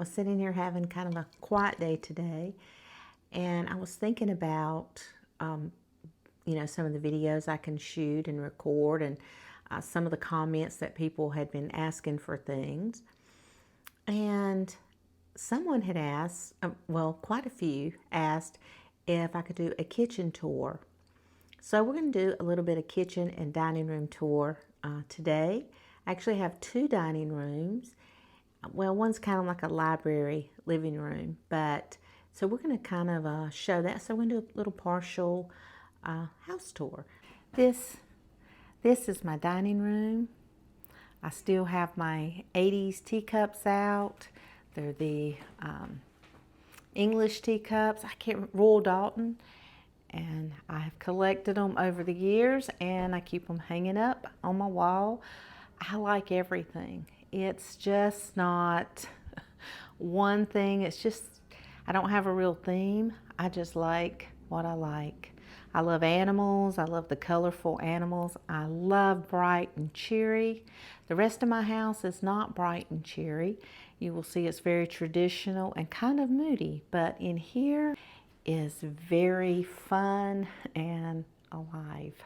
was sitting here having kind of a quiet day today, and I was thinking about, some of the videos I can shoot and record, and some of the comments that people had been asking for things. And someone had asked, well, quite a few asked if I could do a kitchen tour. So we're going to do a little bit of kitchen and dining room tour today. I actually have two dining rooms. Well, one's kind of like a library living room, but so we're going to kind of show that. So we're going to do a little partial house tour. This is my dining room. I still have my 80s teacups out. They're the English teacups. Royal Dalton, and I have collected them over the years, and I keep them hanging up on my wall. I like everything. It's just not one thing. It's just, I don't have a real theme. I just like what I like. I love animals. I love the colorful animals. I love bright and cheery. The rest of my house is not bright and cheery. You will see it's very traditional and kind of moody, but in here is very fun and alive.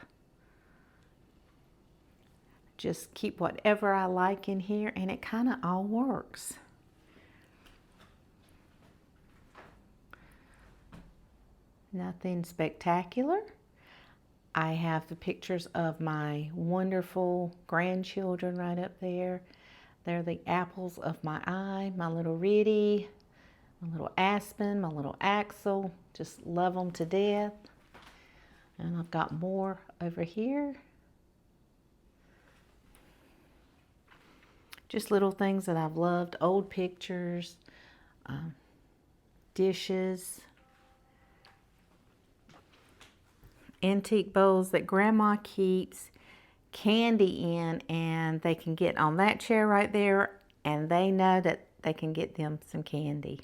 Just keep whatever I like in here, and it kind of all works. Nothing spectacular. I have the pictures of my wonderful grandchildren right up there. They're the apples of my eye, my little Riddy, my little Aspen, my little Axel. Just love them to death. And I've got more over here. Just little things that I've loved, old pictures, dishes, antique bowls that Grandma keeps candy in, and they can get on that chair right there, and they know that they can get them some candy.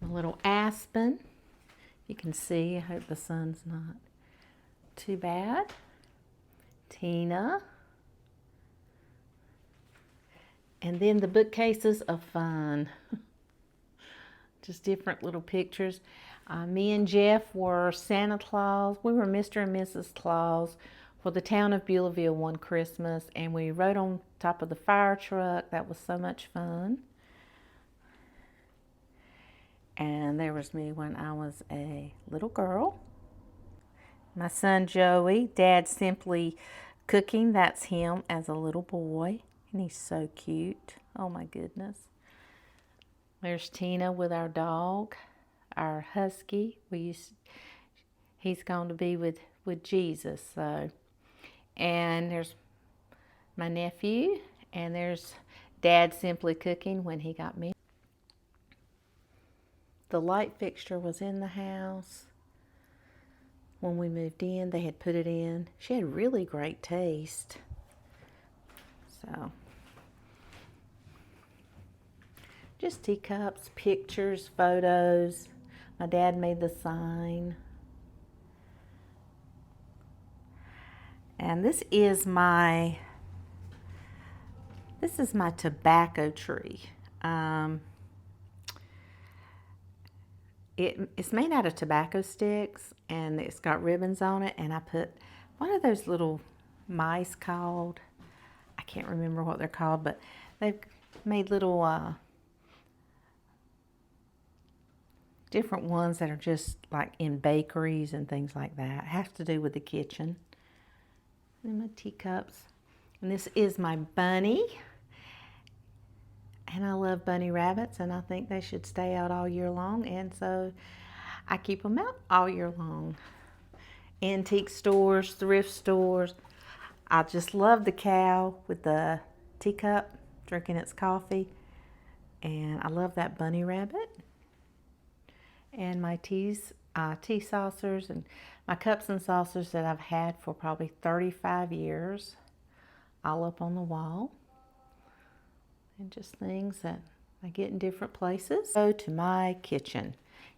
A little Aspen. You can see, I hope the sun's not too bad. Tina. And then the bookcases of fun. Just different little pictures. Me and Jeff were Santa Claus. We were Mr. and Mrs. Claus for the town of Beulaville one Christmas, and we rode on top of the fire truck. That was so much fun. And there was me when I was a little girl. My son Joey, Dad Simply Cooking, that's him as a little boy. And he's so cute. Oh my goodness. There's Tina with our dog, our husky. He's going to be with Jesus. So, and there's my nephew, and there's Dad Simply Cooking when he got me. The light fixture was in the house. When we moved in, they had put it in. She had really great taste. So, just teacups, pictures, photos. My dad made the sign. And this is my tobacco tree. It's made out of tobacco sticks, and it's got ribbons on it, and I put one of those little mice called, I can't remember what they're called, but they've made little different ones that are just like in bakeries and things like that. It has to do with the kitchen. And my teacups. And this is my bunny. And I love bunny rabbits, and I think they should stay out all year long, and so I keep them out all year long. Antique stores, thrift stores. I just love the cow with the teacup drinking its coffee, and I love that bunny rabbit. And my tea saucers and my cups and saucers that I've had for probably 35 years, all up on the wall. And just things that I get in different places. Go to my kitchen.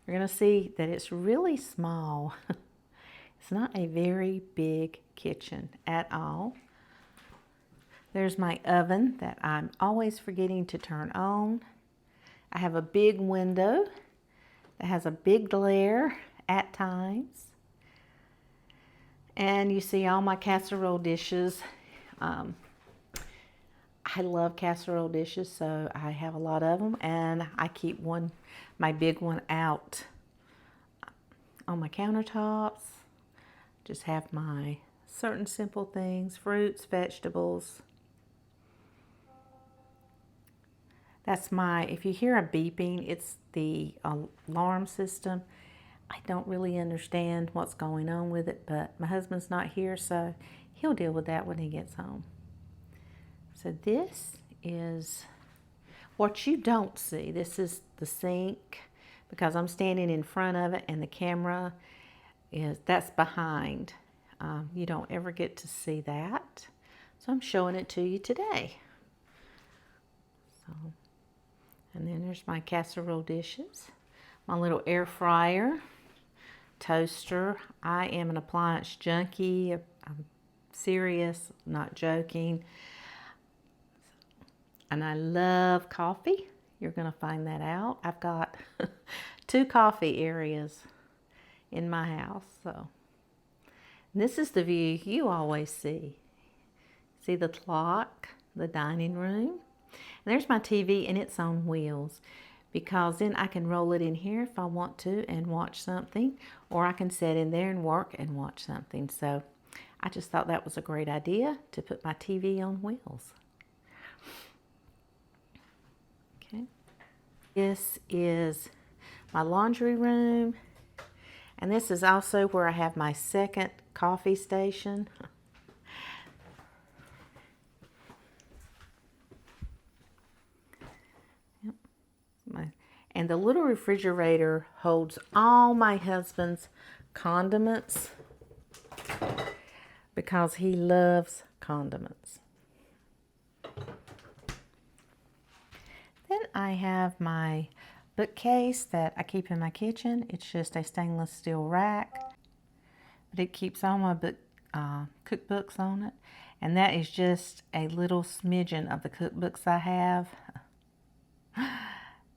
You're going to see that it's really small. It's not a very big kitchen at all. There's my oven that I'm always forgetting to turn on. I have a big window that has a big glare at times. And you see all my casserole dishes. I love casserole dishes, so I have a lot of them, and I keep my big one out on my countertops. Just have my certain simple things, fruits, vegetables. That's if you hear a beeping, it's the alarm system. I don't really understand what's going on with it, but my husband's not here, so he'll deal with that when he gets home. So this is what you don't see. This is the sink, because I'm standing in front of it and the camera that's behind. You don't ever get to see that. So I'm showing it to you today. And then there's my casserole dishes, my little air fryer, toaster. I am an appliance junkie. I'm serious, not joking. And I love coffee. You're going to find that out. I've got 2 coffee areas in my house. So, and this is the view you always see. See the clock, the dining room. And there's my TV, and it's on wheels, because then I can roll it in here if I want to and watch something, or I can sit in there and work and watch something. So I just thought that was a great idea to put my TV on wheels. Okay. This is my laundry room, and this is also where I have my second coffee station. And the little refrigerator holds all my husband's condiments, because he loves condiments. Then I have my bookcase that I keep in my kitchen. It's just a stainless steel rack, but it keeps all my cookbooks on it. And that is just a little smidgen of the cookbooks I have.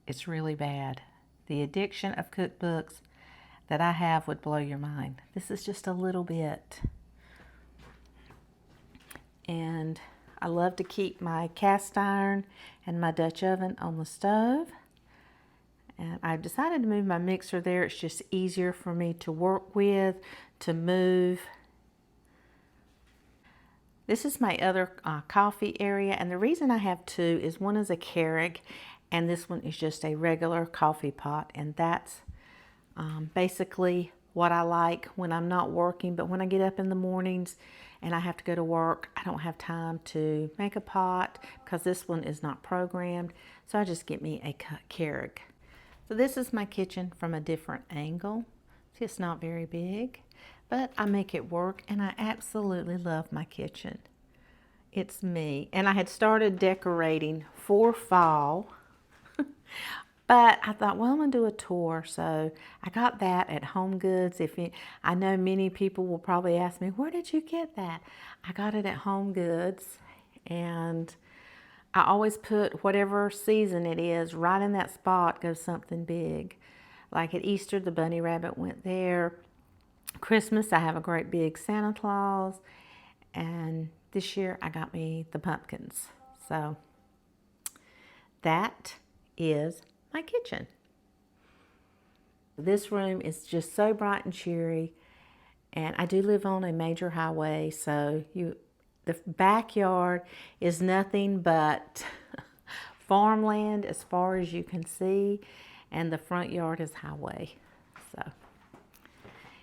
It's really bad. The addiction of cookbooks that I have would blow your mind. This is just a little bit. And I love to keep my cast iron and my Dutch oven on the stove. And I've decided to move my mixer there. It's just easier for me to work with, to move. This is my other coffee area, and the reason I have 2 is one is a Keurig, and this one is just a regular coffee pot, and that's basically what I like when I'm not working. But when I get up in the mornings and I have to go to work, I don't have time to make a pot because this one is not programmed, so I just get me a Keurig. So this is my kitchen from a different angle. See, it's not very big, but I make it work, and I absolutely love my kitchen. It's me. And I had started decorating for fall, but I thought, well, I'm going to do a tour. So I got that at Home Goods. I know many people will probably ask me, where did you get that? I got it at Home Goods, and I always put whatever season it is, right in that spot goes something big. Like at Easter, the bunny rabbit went there. Christmas, I have a great big Santa Claus. And this year, I got me the pumpkins. So that is my kitchen. This room is just so bright and cheery. And I do live on a major highway, so the backyard is nothing but farmland as far as you can see, and the front yard is highway. So,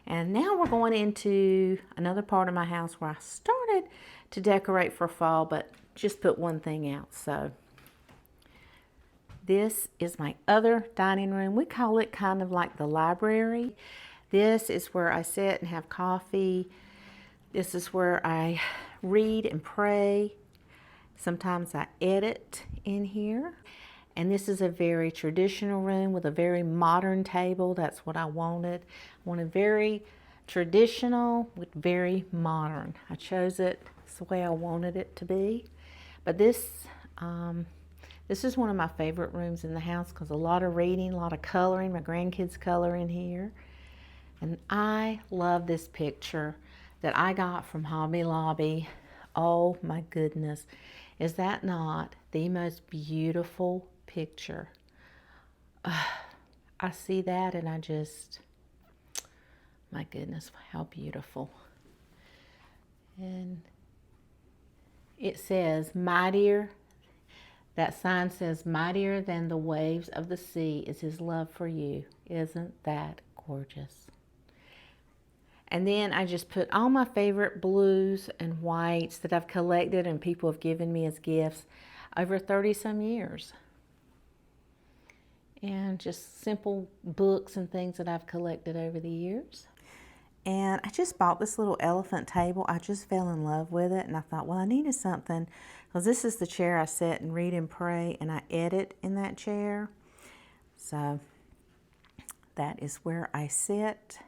and now we're going into another part of my house where I started to decorate for fall, but just put one thing out. So this is my other dining room. We call it kind of like the library. This is where I sit and have coffee. This is where I read and pray. Sometimes I edit in here. And this is a very traditional room with a very modern table. That's what I wanted. I wanted very traditional with very modern. I chose it. It's the way I wanted it to be. But this This is one of my favorite rooms in the house because a lot of reading, a lot of coloring. My grandkids color in here. And I love this picture that I got from Hobby Lobby. Oh my goodness. Is that not the most beautiful picture? I see that and I just, my goodness, how beautiful. And it says, mightier, that sign says, mightier than the waves of the sea is his love for you. Isn't that gorgeous? And then I just put all my favorite blues and whites that I've collected and people have given me as gifts over 30 some years. And just simple books and things that I've collected over the years. And I just bought this little elephant table. I just fell in love with it, and I thought, well, I needed something, because this is the chair I sit and read and pray, and I edit in that chair. So that is where I sit,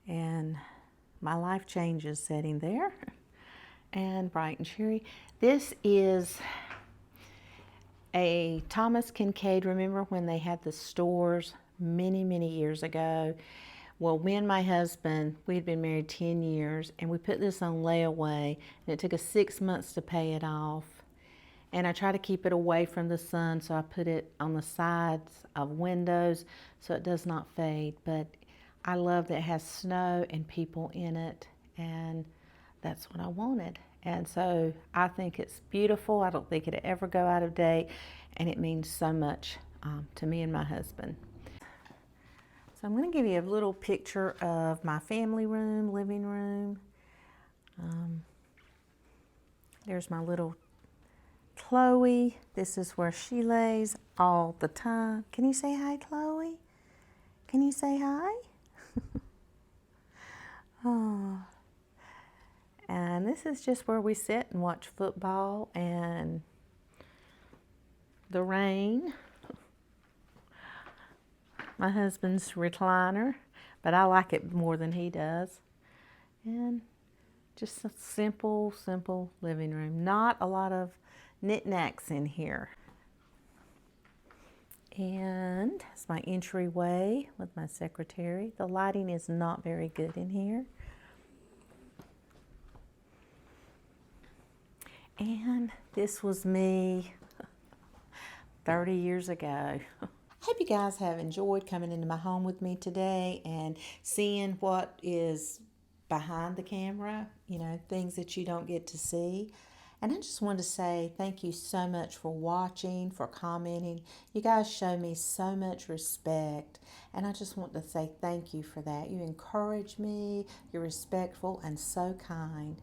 and my life changes sitting there. And bright and cheery. This is a Thomas Kincaid. Remember when they had the stores many, many years ago? Well, me and my husband, we had been married 10 years, and we put this on layaway, and it took us 6 months to pay it off. And I try to keep it away from the sun, so I put it on the sides of windows so it does not fade. But I love that it has snow and people in it, and that's what I wanted. And so I think it's beautiful. I don't think it'll ever go out of date, and it means so much to me and my husband. So I'm going to give you a little picture of my family room, living room. There's my little Chloe. This is where she lays all the time. Can you say hi, Chloe? Can you say hi? Oh. And this is just where we sit and watch football and the rain. My husband's recliner, but I like it more than he does. And just a simple, simple living room. Not a lot of knickknacks in here. And it's my entryway with my secretary. The lighting is not very good in here. And this was me 30 years ago. I hope you guys have enjoyed coming into my home with me today and seeing what is behind the camera, you know, things that you don't get to see. And I just wanted to say thank you so much for watching, for commenting. You guys show me so much respect, and I just want to say thank you for that. You encourage me, you're respectful and so kind,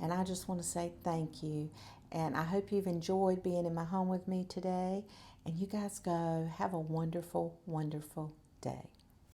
and I just want to say thank you. And I hope you've enjoyed being in my home with me today, and you guys go have a wonderful, wonderful day.